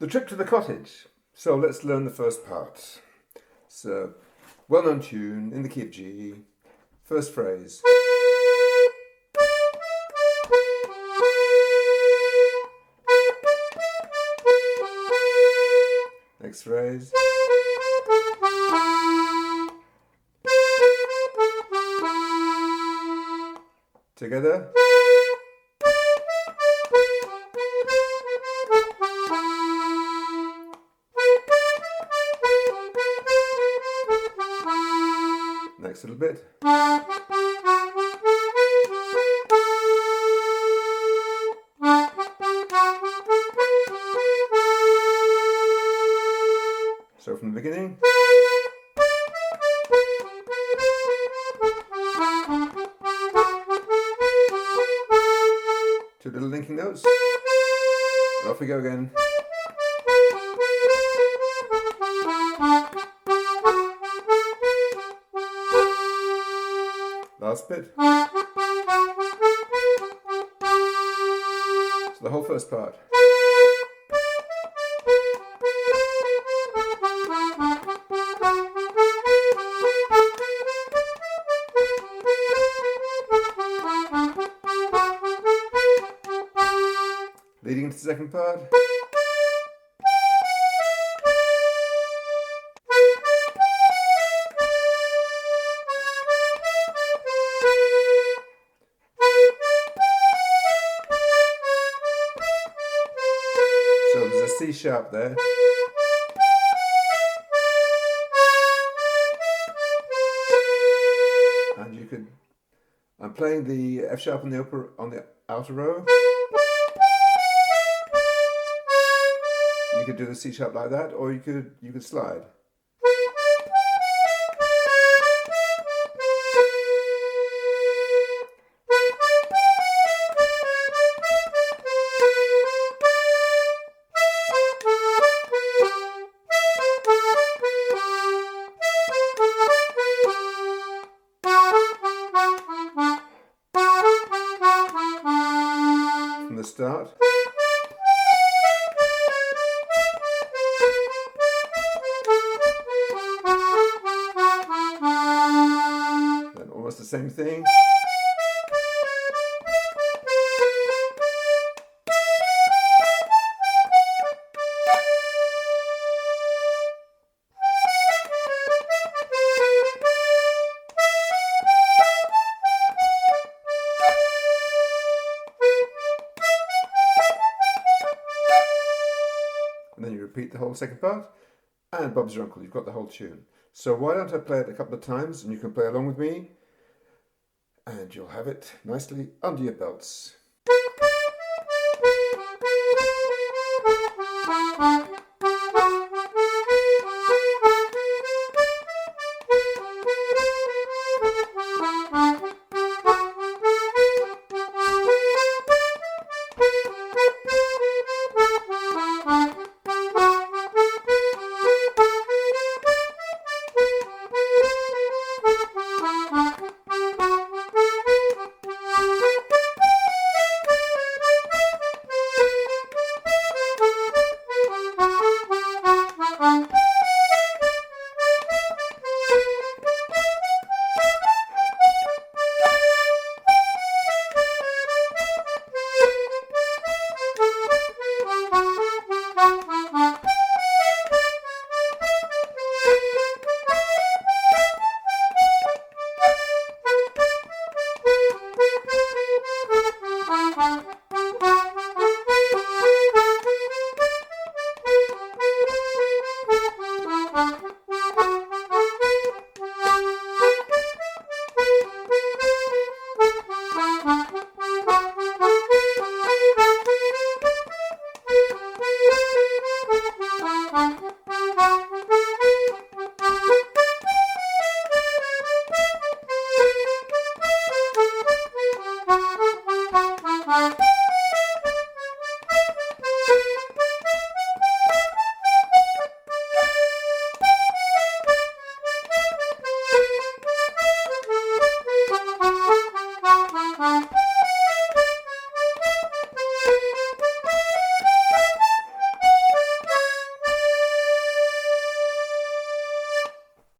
The trip to the cottage. So let's learn the first part. It's a well-known tune in the key of G. First phrase. Next phrase. Together. Next little bit. So from the beginning. Two little linking notes. And off we go again. Last bit. So the whole first part. Leading into the second part. So there's a C sharp there. And you could, I'm playing the F sharp on the outer row. You could do the C sharp like that, or you could slide. From the start. Then almost the same thing. And then you repeat the whole second part, and Bob's your uncle, you've got the whole tune. So why don't I play it a couple of times and you can play along with me, and you'll have it nicely under your belts.